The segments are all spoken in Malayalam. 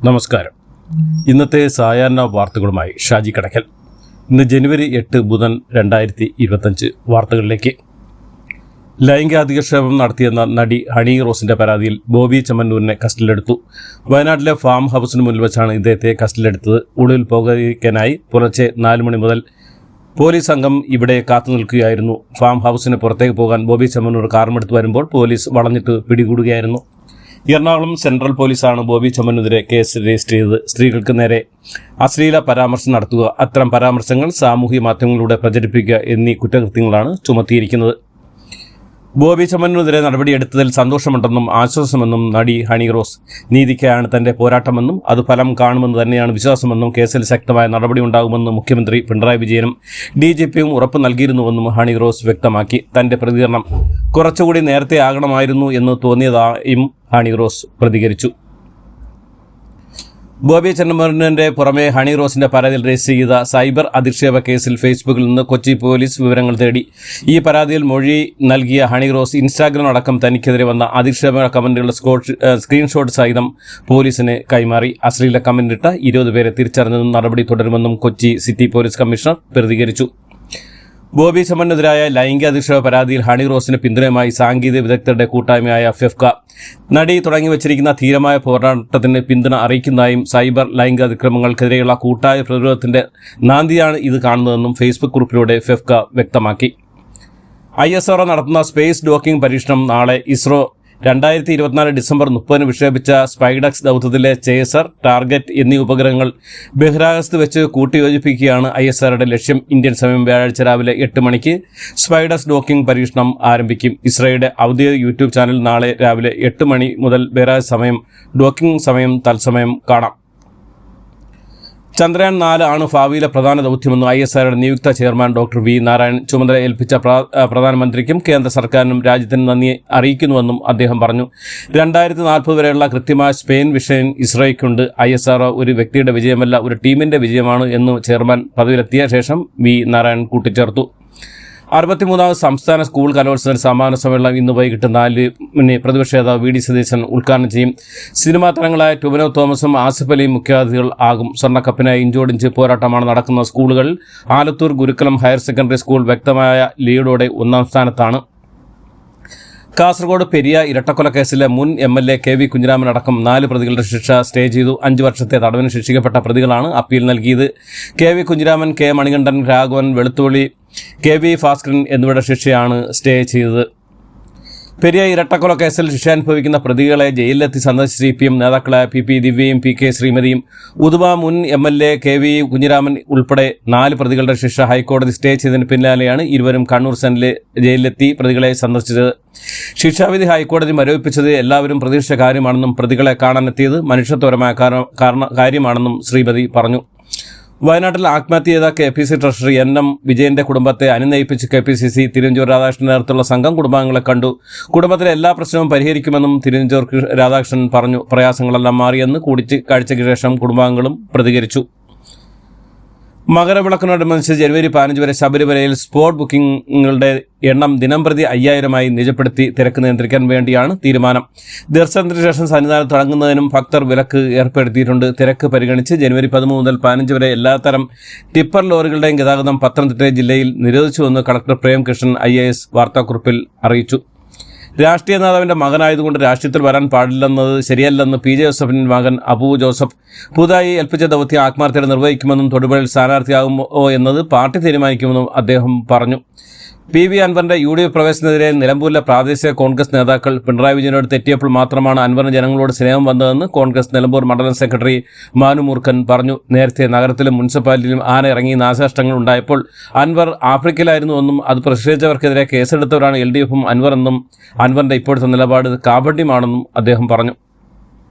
നമസ്കാരം. ഇന്നത്തെ സായാഹ്ന വാർത്തകളുമായി ഷാജി കടക്കൽ. ഇന്ന് ജനുവരി 8 ബുധൻ 2025. വാർത്തകളിലേക്ക്. ലൈംഗികാധിക്ഷേപം നടത്തിയെന്ന നടി ഹണി റോസിന്റെ പരാതിയിൽ ബോബി ചെമ്മണ്ണൂരിനെ കസ്റ്റഡിയിലെടുത്തു. വയനാട്ടിലെ ഫാം ഹൗസിന് മുന്നിൽ വെച്ചാണ് ഇദ്ദേഹത്തെ കസ്റ്റഡിയിലെടുത്തത്. ഒടുവിൽ പോകാതിരിക്കാനായി പുലർച്ചെ 4 മണി മുതൽ പോലീസ് സംഘം ഇവിടെ കാത്തുനിൽക്കുകയായിരുന്നു. ഫാം ഹൗസിന് പുറത്തേക്ക് പോകാൻ ബോബി ചെമ്മണ്ണൂർ കാറുമെടുത്ത് വരുമ്പോൾ പോലീസ് വളഞ്ഞിട്ട് പിടികൂടുകയായിരുന്നു. എറണാകുളം സെൻട്രൽ പോലീസാണ് ബോബി ചെമ്മണ്ണൂരിനെതിരെ കേസ് രജിസ്റ്റർ ചെയ്തത്. സ്ത്രീകൾക്ക് നേരെ അശ്ലീല പരാമർശം നടത്തുക, അത്തരം പരാമർശങ്ങൾ സാമൂഹ്യ മാധ്യമങ്ങളിലൂടെ പ്രചരിപ്പിക്കുക എന്നീ കുറ്റകൃത്യങ്ങളാണ് ചുമത്തിയിരിക്കുന്നത്. ബോബി ചെമ്മണ്ണൂരിനെതിരെ നടപടിയെടുത്തതിൽ സന്തോഷമുണ്ടെന്നും ആശ്വാസമെന്നും നടി ഹണി റോസ്. നീതിക്കായാണ് തന്റെ പോരാട്ടമെന്നും അത് ഫലം കാണുമെന്ന് തന്നെയാണ് വിശ്വാസമെന്നും കേസിൽ ശക്തമായ നടപടി ഉണ്ടാകുമെന്നും മുഖ്യമന്ത്രി പിണറായി വിജയനും DGPയും ഉറപ്പ് നൽകിയിരുന്നുവെന്നും ഹണി റോസ് വ്യക്തമാക്കി. തന്റെ പ്രതികരണം കുറച്ചുകൂടി നേരത്തെ ആകണമായിരുന്നു എന്ന് തോന്നിയതായും ഹണി റോസ് പ്രതികരിച്ചു. ബോബി ചെമ്മണ്ണൂരിന്റെ പുറമെ ഹണി റോസിന്റെ പരാതിയിൽ രജിസ്റ്റർ ചെയ്ത സൈബർ അധിക്ഷേപ കേസിൽ ഫേസ്ബുക്കിൽ നിന്ന് കൊച്ചി പോലീസ് വിവരങ്ങൾ തേടി. ഈ പരാതിയിൽ മൊഴി നൽകിയ ഹണി റോസ് ഇൻസ്റ്റാഗ്രാം അടക്കം തനിക്കെതിരെ വന്ന അധിക്ഷേപ കമന്റുകളുടെ സ്ക്രീൻഷോട്ട് സഹിതം പോലീസിന് കൈമാറി. അശ്ലീല കമന്റിട്ട 20 പേരെ തിരിച്ചറിഞ്ഞതും നടപടി തുടരുമെന്നും കൊച്ചി സിറ്റി പോലീസ് കമ്മീഷണർ പ്രതികരിച്ചു. ബോബി ചെമ്മണ്ണൂരിനെതിരായ ലൈംഗികാധിക്ഷേപ പരാതിയിൽ ഹണി റോസിന് പിന്തുണയുമായി സാങ്കേതിക വിദഗ്ധരുടെ കൂട്ടായ്മയായ ഫെഫ്ക നടി തുടങ്ങിവച്ചിരിക്കുന്ന ധീരമായ പോരാട്ടത്തിന് പിന്തുണ അറിയിക്കുന്നതായും സൈബർ ലൈംഗികാതിക്രമങ്ങൾക്കെതിരെയുള്ള കൂട്ടായ പ്രതിരോധത്തിന്റെ നാന്ദിയാണ് ഇത് കാണുന്നതെന്നും ഫേസ്ബുക്ക് കുറിപ്പിലൂടെ ഫെഫ്ക വ്യക്തമാക്കി. ISRO നടത്തുന്ന സ്പേസ് ഡോക്കിംഗ് പരീക്ഷണം നാളെ. ഇസ്രോ 2024 ഡിസംബർ 30 വിക്ഷേപിച്ച സ്പൈഡക്സ് ദൗത്യത്തിലെ ചേസർ, ടാർഗറ്റ് എന്നീ ഉപഗ്രഹങ്ങൾ ബഹിരാകാശത്ത് വെച്ച് കൂട്ടിയോജിപ്പിക്കുകയാണ് ISROയുടെ ലക്ഷ്യം. ഇന്ത്യൻ സമയം വ്യാഴാഴ്ച രാവിലെ 8 മണിക്ക് സ്പൈഡക്സ് ഡോക്കിംഗ് പരീക്ഷണം ആരംഭിക്കും. ഇസ്രോയുടെ ഔദ്യോഗിക യൂട്യൂബ് ചാനൽ നാളെ രാവിലെ 8 മണി മുതൽ ബഹിരാകാശ സമയം ഡോക്കിംഗ് സമയം തത്സമയം കാണാം. ചന്ദ്രയാൻ 4 ആണ് ഭാവിയിലെ പ്രധാന ദൗത്യമെന്ന് ISROയുടെ നിയുക്ത ചെയർമാൻ ഡോക്ടർ V. നാരായണൻ ചുമതല ഏൽപ്പിച്ച പ്രധാനമന്ത്രിക്കും കേന്ദ്ര സർക്കാരിനും രാജ്യത്തിന് നന്ദി അറിയിക്കുന്നുവെന്നും അദ്ദേഹം പറഞ്ഞു. 2040 വരെയുള്ള കൃത്യമായ സ്പെയിൻ വിഷൻ ഇസ്രോയ്ക്കുണ്ട്. ISRO ഒരു വ്യക്തിയുടെ വിജയമല്ല, ഒരു ടീമിന്റെ വിജയമാണ് എന്ന് ചെയർമാൻ പദവിയിലെത്തിയ ശേഷം V. നാരായണൻ കൂട്ടിച്ചേർത്തു. 63ാമത് സംസ്ഥാന സ്കൂൾ കലോത്സവ സമാപന സമ്മേളനം ഇന്ന് വൈകിട്ട് 4 പ്രതിപക്ഷ നേതാവ് VD സതീശൻ ഉദ്ഘാടനം ചെയ്യും. സിനിമാ താരങ്ങളായ ടൊവിനോ തോമസും ആസിഫ് അലിയും മുഖ്യാതിഥികൾ ആകും. സ്വർണ്ണക്കപ്പിനായി ഇഞ്ചോടിഞ്ച് പോരാട്ടമാണ് നടക്കുന്ന സ്കൂളുകൾ. ആലത്തൂർ ഗുരുക്കുലം ഹയർ സെക്കൻഡറി സ്കൂൾ വ്യക്തമായ ലീഡോടെ 1ാം സ്ഥാനത്താണ്. കാസർഗോഡ് പെരിയ ഇരട്ടക്കൊലക്കേസിലെ മുൻ MLA KV കുഞ്ഞിരാമൻ അടക്കം 4 പ്രതികളുടെ ശിക്ഷ സ്റ്റേ ചെയ്തു. 5 വർഷത്തെ തടവിന് ശിക്ഷിക്കപ്പെട്ട പ്രതികളാണ് അപ്പീൽ നൽകിയത്. KV കുഞ്ഞിരാമൻ, K മണികണ്ഠൻ, രാഘവൻ വെളുത്തുള്ളി, KV ഭാസ്കരൻ എന്നിവരുടെ ശിക്ഷയാണ് സ്റ്റേ ചെയ്തത്. പെരിയ ഇരട്ടക്കൊലക്കേസിൽ ശിക്ഷ അനുഭവിക്കുന്ന പ്രതികളെ ജയിലിലെത്തി സന്ദർശിച്ച CPM നേതാക്കളായ PP ദിവ്യയും PK ശ്രീമതിയും. ഉദുമ മുൻ MLA KV കുഞ്ഞിരാമൻ ഉൾപ്പെടെ 4 പ്രതികളുടെ ശിക്ഷ ഹൈക്കോടതി സ്റ്റേ ചെയ്തതിന് പിന്നാലെയാണ് ഇരുവരും കണ്ണൂർ സെൻട്രൽ ജയിലിലെത്തി പ്രതികളെ സന്ദർശിച്ചത്. ശിക്ഷാവിധി ഹൈക്കോടതി മരവിപ്പിച്ചത് എല്ലാവരും പ്രതീക്ഷിച്ച കാര്യമാണെന്നും പ്രതികളെ കാണാനെത്തിയത് മനുഷ്യത്വപരമായ കാര്യമാണെന്നും ശ്രീമതി പറഞ്ഞു. വയനാട്ടിൽ ആത്മഹത്യ ചെയ്ത KPC ട്രഷറർ NM വിജയന്റെ കുടുംബത്തെ അനുനയിപ്പിച്ച് KPCC തിരുവഞ്ചൂർ രാധാകൃഷ്ണൻ നേതൃത്വമുള്ള സംഘം കുടുംബാംഗങ്ങളെ കണ്ടു. കുടുംബത്തിലെ എല്ലാ പ്രശ്നവും പരിഹരിക്കുമെന്നും തിരുവഞ്ചൂർ രാധാകൃഷ്ണൻ പറഞ്ഞു. പ്രയാസങ്ങളെല്ലാം മാറിയെന്ന് കൂടിക്കാഴ്ചയ്ക്ക് ശേഷം കുടുംബാംഗങ്ങളും പ്രതികരിച്ചു. മകരവിളക്കിനോടനുബന്ധിച്ച് ജനുവരി 15 വരെ ശബരിമലയിൽ സ്പോട്ട് ബുക്കിംഗുകളുടെ എണ്ണം ദിനംപ്രതി 5000-ആയി നിജപ്പെടുത്തി തിരക്ക് നിയന്ത്രിക്കാൻ വേണ്ടിയാണ് തീരുമാനം. ദർശനത്തിന് ശേഷം സന്നിധാനം തുടങ്ങുന്നതിനും ഭക്തർ വിലക്ക് ഏർപ്പെടുത്തിയിട്ടുണ്ട്. തിരക്ക് പരിഗണിച്ച് ജനുവരി 13 മുതൽ 15 വരെ എല്ലാത്തരം ടിപ്പർ ലോറികളുടെയും ഗതാഗതം പത്തനംതിട്ട ജില്ലയിൽ നിരോധിച്ചുവെന്ന് കളക്ടർ പ്രേംകൃഷ്ണൻ IAS വാർത്താക്കുറിപ്പിൽ അറിയിച്ചു. രാഷ്ട്രീയ നേതാവിന്റെ മകനായതുകൊണ്ട് രാഷ്ട്രീയത്തിൽ വരാൻ പാടില്ലെന്നത് ശരിയല്ലെന്ന് PJ ജോസഫിന്റെ മകൻ അബു ജോസഫ്. പുതുതായി ഏൽപ്പിച്ച ദൗത്യം ആത്മാർത്ഥയോടെ നിർവഹിക്കുമെന്നും തൊടുപുഴയിൽ സ്ഥാനാർത്ഥിയാകുമോ എന്നത് പാർട്ടി തീരുമാനിക്കുമെന്നും അദ്ദേഹം പറഞ്ഞു. PV അൻവറിന്റെ UDF പ്രവേശനത്തിനെതിരെ നിലമ്പൂരിലെ പ്രാദേശിക കോൺഗ്രസ് നേതാക്കൾ പിണറായി വിജയനോട് തെറ്റിയപ്പോൾ മാത്രമാണ് അൻവറിന് ജനങ്ങളോട് സ്നേഹം വന്നതെന്ന് കോൺഗ്രസ് നിലമ്പൂർ മണ്ഡലം സെക്രട്ടറി മാനു മൂർഖൻ പറഞ്ഞു. നേരത്തെ നഗരത്തിലും മുനിസിപ്പാലിറ്റിയിലും ആന ഇറങ്ങി നാശനഷ്ടങ്ങൾ ഉണ്ടായപ്പോൾ അൻവർ ആഫ്രിക്കയിലായിരുന്നുവെന്നും അത് പ്രതിഷേധിച്ചവർക്കെതിരെ കേസെടുത്തവരാണ് LDFും അൻവറെന്നും അൻവറിന്റെ ഇപ്പോഴത്തെ നിലപാട് കാപട്യമാണെന്നും അദ്ദേഹം പറഞ്ഞു.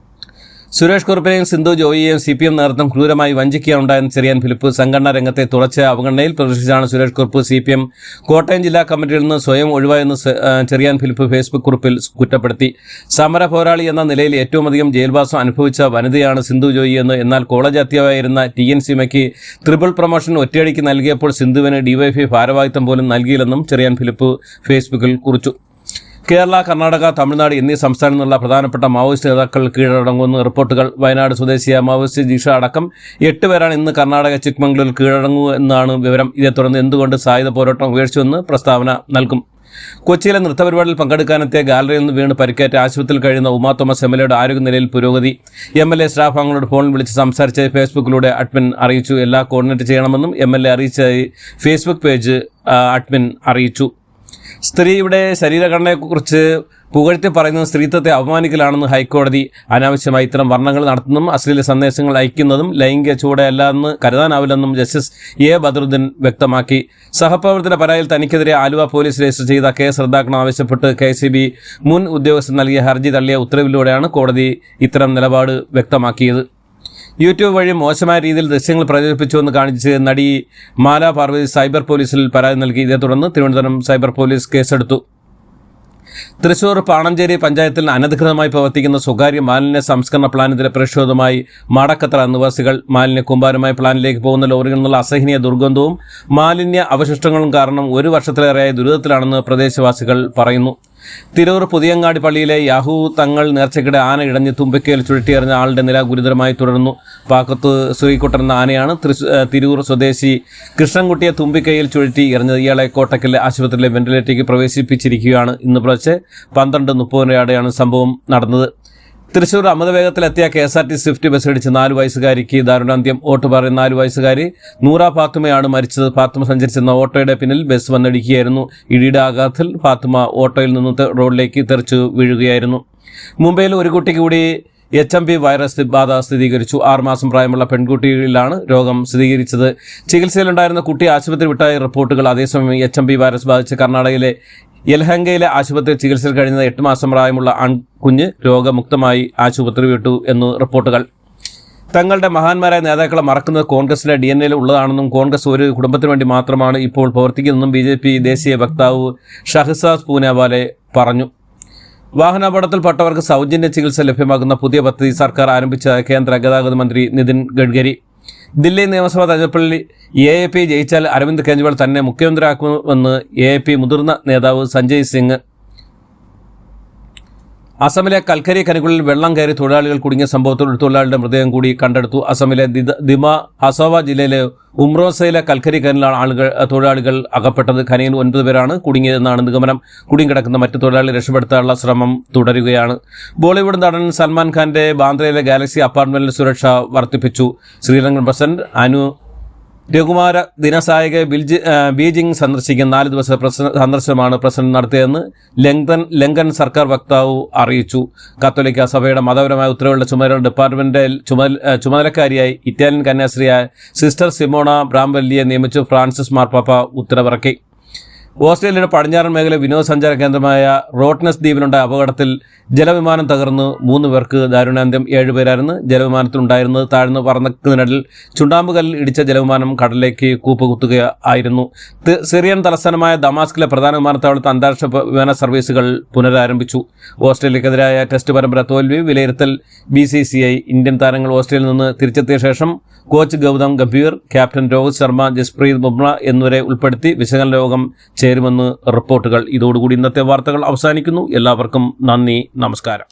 സുരേഷ് കുറുപ്പിനെയും സിന്ധു ജോയിയെയും CPM നേതൃത്വം ക്രൂരമായി വഞ്ചിക്കുകയുണ്ടായെന്ന് ചെറിയാൻ ഫിലിപ്പ്. സംഘടനാ രംഗത്തെ തുടർച്ചയായ അവഗണനയിൽ പ്രതിഷേധിച്ചാണ് സുരേഷ് കുറുപ്പ് CPM കോട്ടയം ജില്ലാ കമ്മിറ്റിയിൽ നിന്ന് സ്വയം ഒഴിവായെന്ന് ചെറിയാൻ ഫിലിപ്പ് ഫേസ്ബുക്ക് കുറിപ്പിൽ കുറ്റപ്പെടുത്തി. സമര പോരാളി എന്ന നിലയിൽ ഏറ്റവും അധികം ജയിൽവാസം അനുഭവിച്ച വനിതയാണ് സിന്ധു ജോയി എന്ന്. എന്നാൽ കോളേജ് അധ്യാപകയായിരുന്ന TNCമയ്ക്ക് ട്രിപ്പിൾ പ്രൊമോഷൻ ഒറ്റയടിക്ക് നൽകിയപ്പോൾ സിന്ധുവിന് DYFI ഭാരവാഹിത്വം പോലും നൽകിയില്ലെന്നും ചെറിയാൻ ഫിലിപ്പ് ഫേസ്ബുക്കിൽ കുറിച്ചു. കേരള, കർണാടക, തമിഴ്നാട് എന്നീ സംസ്ഥാനങ്ങളിൽ നിന്നുള്ള പ്രധാനപ്പെട്ട മാവോയിസ്റ്റ് നേതാക്കൾ കീഴടങ്ങുമെന്ന് റിപ്പോർട്ടുകൾ. വയനാട് സ്വദേശിയായ മാവോയിസ്റ്റ് ജിഷ അടക്കം 8 പേരാണ് ഇന്ന് കർണാടക ചിക്മംഗ്ലൂരിൽ കീഴടങ്ങുമെന്നാണ് വിവരം. ഇതേ തുടർന്ന് എന്തുകൊണ്ട് സായുധ പോരാട്ടം ഉപേക്ഷിച്ചുവെന്ന് പ്രസ്താവന നൽകും. കൊച്ചിയിലെ നൃത്തപരിപാടിയിൽ പങ്കെടുക്കാനെത്തിയ ഗാലറിയിൽ നിന്ന് വീണ് പരിക്കേറ്റ് ആശുപത്രിയിൽ കഴിയുന്ന ഉമാ തോമസ് എംഎൽഎയുടെ ആരോഗ്യനിലയിൽ പുരോഗതി. എംഎൽഎ സ്റ്റാഫ് അംഗങ്ങളോട് ഫോണിൽ വിളിച്ച് സംസാരിച്ച് ഫേസ്ബുക്കിലൂടെ അഡ്മിൻ അറിയിച്ചു. എല്ലാം കോർഡിനേറ്റ് ചെയ്യണമെന്നും എംഎൽഎ അറിയിച്ചതായി ഫേസ്ബുക്ക് പേജ് അഡ്മിൻ അറിയിച്ചു. സ്ത്രീയുടെ ശരീരഘടനയെക്കുറിച്ച് പുകഴ്ത്തി പറയുന്നത് സ്ത്രീത്വത്തെ അപമാനിക്കലാണെന്ന് ഹൈക്കോടതി. അനാവശ്യമായി ഇത്തരം വർണ്ണങ്ങൾ നടത്തുന്നതും അശ്ലീല സന്ദേശങ്ങൾ അയക്കുന്നതും ലൈംഗിക ചൂടയല്ലെന്ന് കരുതാനാവില്ലെന്നും ജസ്റ്റിസ് എ ബദറുദ്ദീൻ വ്യക്തമാക്കി. സഹപ്രവർത്തന പരാതിയിൽ തനിക്കെതിരെ ആലുവ പോലീസ് രജിസ്റ്റർ ചെയ്ത കേസ് റദ്ദാക്കണമെന്നാവശ്യപ്പെട്ട് KCB മുൻ ഉദ്യോഗസ്ഥൻ നൽകിയ ഹർജി തള്ളിയ ഉത്തരവിലൂടെയാണ് കോടതി ഇത്തരം നിലപാട് വ്യക്തമാക്കിയത്. യൂട്യൂബ് വഴി മോശമായ രീതിയിൽ ദൃശ്യങ്ങൾ പ്രചരിപ്പിച്ചുവെന്ന് കാണിച്ച് നടി മാല പാർവതി സൈബർ പോലീസിൽ പരാതി നൽകി. ഇതേ തുടർന്ന് തിരുവനന്തപുരം സൈബർ പോലീസ് കേസെടുത്തു. തൃശൂർ പാണഞ്ചേരി പഞ്ചായത്തിൽ അനധികൃതമായി പ്രവർത്തിക്കുന്ന സ്വകാര്യ മാലിന്യ സംസ്കരണ പ്ലാന്റിന്റെ പ്രതിഷേധവുമായി മാടക്കത്തറ നിവാസികൾ. മാലിന്യ കൂമ്പാരമായി പ്ലാന്റിലേക്ക് പോകുന്ന ലോറികളിൽ നിന്നുള്ള അസഹനീയ ദുർഗന്ധവും മാലിന്യ അവശിഷ്ടങ്ങളും കാരണം 1 വർഷത്തിലേറെയായി ദുരിതത്തിലാണെന്ന് പ്രദേശവാസികൾ പറയുന്നു. തിരൂർ പുതിയങ്ങാടി പള്ളിയിലെ യാഹൂ തങ്ങൾ നേർച്ചയ്ക്കിടെ ആന ഇടഞ്ഞ് തുമ്പിക്കയിൽ ചുഴറ്റിയെറിഞ്ഞ ആളുടെ നില ഗുരുതരമായി തുടരുന്നു. പാക്കത്ത് ശ്രീകുട്ടൻ എന്ന ആനയാണ് തിരൂർ സ്വദേശി കൃഷ്ണൻകുട്ടിയെ തുമ്പിക്കയിൽ ചുഴറ്റി എറിഞ്ഞത്. ഇയാളെ കോട്ടക്കലിലെ ആശുപത്രിയിലെ വെന്റിലേറ്ററിലേക്ക് പ്രവേശിപ്പിച്ചിരിക്കുകയാണ്. ഇന്ന് പുലർച്ചെ 12:30 സംഭവം നടന്നത്. തൃശൂർ അമിതവേഗത്തിലെത്തിയ KSRTC സ്വിഫ്റ്റ് ബസ് ഇടിച്ച് 4 വയസ്സുകാരിക്ക് ദാരുണാന്ത്യം. ഓട്ടുപാറയിൽ 4 വയസ്സുകാരി നൂറ ഫാത്തുമയാണ് മരിച്ചത്. ഫാത്തുമ സഞ്ചരിച്ചിരുന്ന ഓട്ടോയുടെ പിന്നിൽ ബസ് വന്നിടിക്കുകയായിരുന്നു. ഇടിയുടെ ആഘാതത്തിൽ ഫാത്തുമ ഓട്ടോയിൽ നിന്ന് റോഡിലേക്ക് തെറിച്ചു വീഴുകയായിരുന്നു. മുംബൈയിൽ ഒരു കുട്ടിക്ക് കൂടി HMV വൈറസ് ബാധ സ്ഥിരീകരിച്ചു. 6 മാസം പ്രായമുള്ള പെൺകുട്ടിയിലാണ് രോഗം സ്ഥിരീകരിച്ചത്. ചികിത്സയിലുണ്ടായിരുന്ന കുട്ടി ആശുപത്രി വിട്ടായ റിപ്പോർട്ടുകൾ. അതേസമയം HMV വൈറസ് ബാധിച്ച് കർണാടകയിലെ യലഹങ്കയിലെ ആശുപത്രിയിൽ ചികിത്സയിൽ കഴിയുന്ന 8 മാസം പ്രായമുള്ള ആൺകുഞ്ഞ് രോഗമുക്തമായി ആശുപത്രി വിട്ടു എന്ന് റിപ്പോർട്ടുകൾ. തങ്ങളുടെ മഹാന്മാരായ നേതാക്കളെ മറക്കുന്നത് കോൺഗ്രസിലെ DNA ഉള്ളതാണെന്നും കോൺഗ്രസ് ഒരു കുടുംബത്തിന് വേണ്ടി മാത്രമാണ് ഇപ്പോൾ പ്രവർത്തിക്കുന്നതെന്നും BJP ദേശീയ വക്താവ് ഷഹസാദ് പൂനാവാലെ പറഞ്ഞു. വാഹനാപകടത്തിൽപ്പെട്ടവർക്ക് സൗജന്യ ചികിത്സ ലഭ്യമാക്കുന്ന പുതിയ പദ്ധതി സർക്കാർ ആരംഭിച്ച കേന്ദ്ര ഗതാഗത മന്ത്രി നിതിൻ ഗഡ്കരി. ദില്ലി നിയമസഭാ തെരഞ്ഞെടുപ്പിൽ AAP ജയിച്ചാൽ അരവിന്ദ് കെജ്രിവാൾ തന്നെ മുഖ്യമന്ത്രിയാക്കുമെന്ന് AAP മുതിർന്ന നേതാവ് സഞ്ജയ് സിംഗ്. അസമിലെ കൽക്കരി ഖനികളിൽ വെള്ളം കയറി തൊഴിലാളികൾ കുടുങ്ങിയ സംഭവത്തിൽ ഒരു തൊഴിലാളിയുടെ മൃതദേഹം കൂടി കണ്ടെടുത്തു. അസമിലെ ദിമ ഹസോവ ജില്ലയിലെ ഉംറോസയിലെ കൽക്കരി ഖനിയിലാണ് തൊഴിലാളികൾ അകപ്പെട്ടത്. ഖനിയിൽ 9 പേരാണ് കുടുങ്ങിയതെന്നാണ് നിഗമനം. കുടുങ്ങിക്കിടക്കുന്ന മറ്റു തൊഴിലാളികളെ രക്ഷപ്പെടുത്താനുള്ള ശ്രമം തുടരുകയാണ്. ബോളിവുഡ് നടൻ സൽമാൻ ഖാന്റെ ബാന്ദ്രയിലെ ഗാലക്സി അപ്പാർട്ട്മെന്റിൽ സുരക്ഷ വർദ്ധിപ്പിച്ചു. ശ്രീലങ്കൻ പ്രസിഡന്റ് അനു രഘുമാര ദിനസായകെ ബീജിംഗ് സന്ദർശിക്കുന്ന 4 ദിവസ സന്ദർശനമാണ് പ്രസിഡന്റ് നടത്തിയതെന്ന് ലങ്കൻ സർക്കാർ വക്താവ് അറിയിച്ചു. കത്തോലിക്ക സഭയുടെ മതപരമായ ഉത്തരവുകളുടെ ചുമതല ഡിപ്പാർട്ട്മെന്റിൽ ചുമതലക്കാരിയായി ഇറ്റാലിയൻ കന്യാസ്ത്രീയായ സിസ്റ്റർ സിമോണ ബ്രാംവെല്ലിയെ നിയമിച്ചു. ഫ്രാൻസിസ് മാർപ്പാപ്പ ഉത്തരവിറക്കി. ഓസ്ട്രേലിയയുടെ പടിഞ്ഞാറൻ മേഖല വിനോദസഞ്ചാര കേന്ദ്രമായ റോട്ട്നസ് ദ്വീപിലുണ്ടായ അപകടത്തിൽ ജലവിമാനം തകർന്ന് 3 പേർക്ക് ദാരുണാന്ത്യം. 7 പേരായിരുന്നു ജലവിമാനത്തിലുണ്ടായിരുന്നത്. താഴ്ന്നു പറന്നതിനിടയിൽ ചുണ്ടാമ്പുകല്ലിൽ ഇടിച്ച ജലവിമാനം കടലിലേക്ക് കൂപ്പുകുത്തുകയായിരുന്നു. സിറിയൻ തലസ്ഥാനമായ ദമാസ്കിലെ പ്രധാന വിമാനത്താവളത്തിൽ അന്താരാഷ്ട്ര വിമാന സർവീസുകൾ പുനരാരംഭിച്ചു. ഓസ്ട്രേലിയക്കെതിരായ ടെസ്റ്റ് പരമ്പര തോൽവി വിലയിരുത്തൽ BCCI. ഇന്ത്യൻ താരങ്ങൾ ഓസ്ട്രേലിയയിൽ നിന്ന് തിരിച്ചെത്തിയ ശേഷം കോച്ച് ഗൗതം ഗംഭീർ, ക്യാപ്റ്റൻ രോഹിത് ശർമ്മ, ജസ്പ്രീത് ബുംറ എന്നിവരെ ഉൾപ്പെടുത്തി വിശകലന യോഗം ചേരുമെന്ന് റിപ്പോർട്ടുകൾ. ഇതോടുകൂടി ഇന്നത്തെ വാർത്തകൾ അവസാനിക്കുന്നു. എല്ലാവർക്കും നന്ദി, നമസ്കാരം.